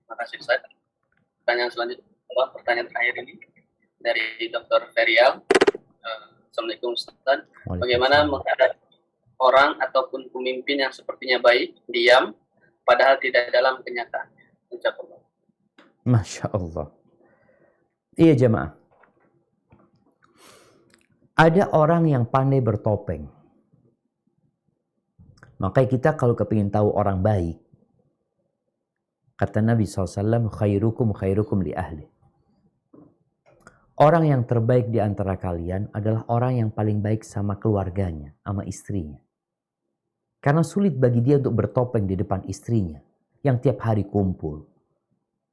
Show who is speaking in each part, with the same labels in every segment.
Speaker 1: Terima kasih Ustaz. Pertanyaan selanjutnya, pertanyaan terakhir ini dari Dr. Ferial. Assalamualaikum Ustaz. Bagaimana menghadapi orang ataupun pemimpin yang sepertinya baik, diam, padahal tidak dalam kenyataan?
Speaker 2: Masya Allah. Iya jemaah. Ada orang yang pandai bertopeng. Makanya kita kalau kepingin tahu orang baik, kata Nabi SAW, khairukum khairukum li ahli. Orang yang terbaik di antara kalian adalah orang yang paling baik sama keluarganya, sama istrinya. Karena sulit bagi dia untuk bertopeng di depan istrinya, yang tiap hari kumpul.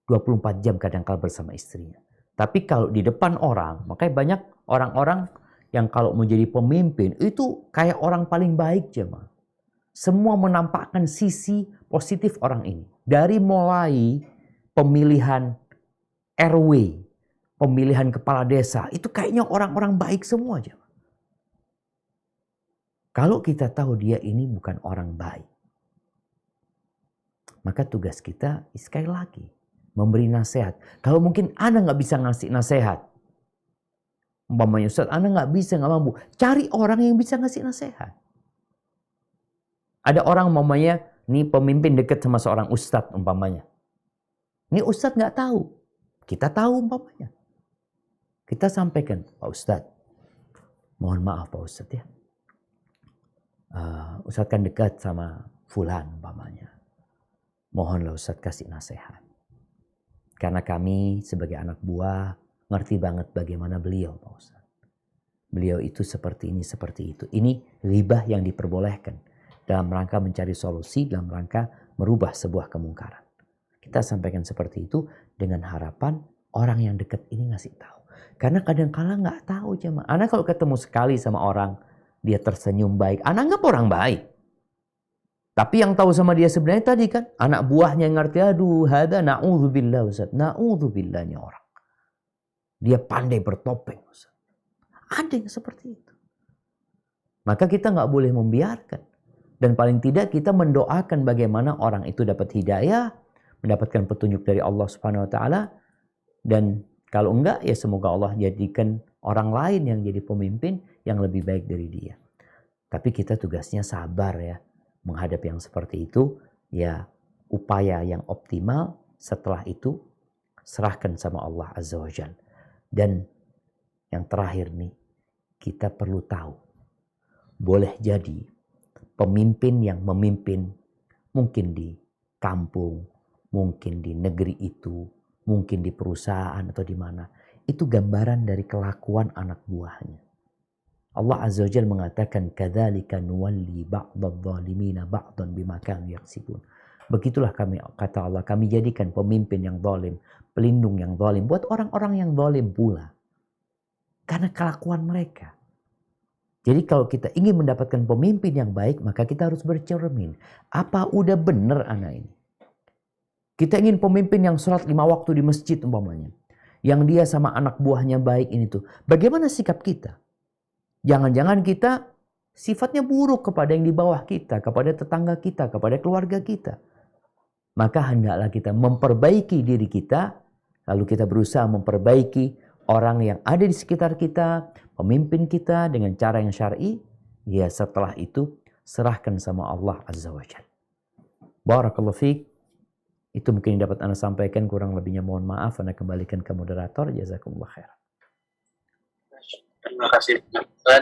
Speaker 2: 24 jam kadang-kala bersama istrinya. Tapi kalau di depan orang, makanya banyak orang-orang yang kalau mau jadi pemimpin, itu kayak orang paling baik jemaah. Semua menampakkan sisi positif orang ini. Dari mulai pemilihan RW, pemilihan kepala desa, itu kayaknya orang-orang baik semua aja. Kalau kita tahu dia ini bukan orang baik, maka tugas kita sekali lagi memberi nasihat. Kalau mungkin Anda nggak bisa ngasih nasihat, umpamanya Ustaz, Anda nggak bisa, nggak mampu, cari orang yang bisa ngasih nasihat. Ada orang umpamanya, ini pemimpin dekat sama seorang ustadz umpamanya. Ini ustadz nggak tahu. Kita tahu umpamanya. Kita sampaikan, Pak Ustadz, mohon maaf Pak Ustadz ya. Ustadz kan dekat sama fulan umpamanya. Mohonlah Ustadz kasih nasihat. Karena kami sebagai anak buah ngerti banget bagaimana beliau Pak Ustadz. Beliau itu seperti ini, seperti itu. Ini ghibah yang diperbolehkan. Dalam rangka mencari solusi, dalam rangka merubah sebuah kemungkaran. Kita sampaikan seperti itu dengan harapan orang yang dekat ini ngasih tahu. Karena kadang-kala nggak tahu jemaah. Anak kalau ketemu sekali sama orang, dia tersenyum baik, anak anggap orang baik. Tapi yang tahu sama dia sebenarnya tadi kan, anak buahnya yang ngerti, aduh, hada na'udzubillah Ustaz. Na'udzubillahnya orang. Dia pandai bertopeng Ustaz. Ada yang seperti itu. Maka kita nggak boleh membiarkan. Dan paling tidak kita mendoakan bagaimana orang itu dapat hidayah, mendapatkan petunjuk dari Allah Subhanahu wa taala, dan kalau enggak ya semoga Allah jadikan orang lain yang jadi pemimpin yang lebih baik dari dia. Tapi kita tugasnya sabar ya menghadapi yang seperti itu, ya upaya yang optimal, setelah itu serahkan sama Allah Azza wa Jalla. Dan yang terakhir nih, kita perlu tahu, boleh jadi pemimpin yang memimpin mungkin di kampung, mungkin di negeri itu, mungkin di perusahaan atau di mana. Itu gambaran dari kelakuan anak buahnya. Allah Azza wa Jalla mengatakan, kadzalika nuwalli ba'dadh-dhalimina ba'dhan bima kanu yaksibun. Begitulah kami, kata Allah, kami jadikan pemimpin yang zalim, pelindung yang zalim buat orang-orang yang zalim pula. Karena kelakuan mereka. Jadi kalau kita ingin mendapatkan pemimpin yang baik, maka kita harus bercermin. Apa udah benar anak ini? Kita ingin pemimpin yang sholat 5 waktu di masjid umpamanya. Yang dia sama anak buahnya baik ini tuh. Bagaimana sikap kita? Jangan-jangan kita sifatnya buruk kepada yang di bawah kita, kepada tetangga kita, kepada keluarga kita. Maka hendaklah kita memperbaiki diri kita, lalu kita berusaha memperbaiki orang yang ada di sekitar kita, pemimpin kita dengan cara yang syar'i, ya setelah itu serahkan sama Allah Azza wa Jalla. Barakallahu fiik. Itu mungkin yang dapat Anda sampaikan, kurang lebihnya mohon maaf. Anda kembalikan ke moderator. Jazakumullah khair.
Speaker 1: Terima kasih Ustaz.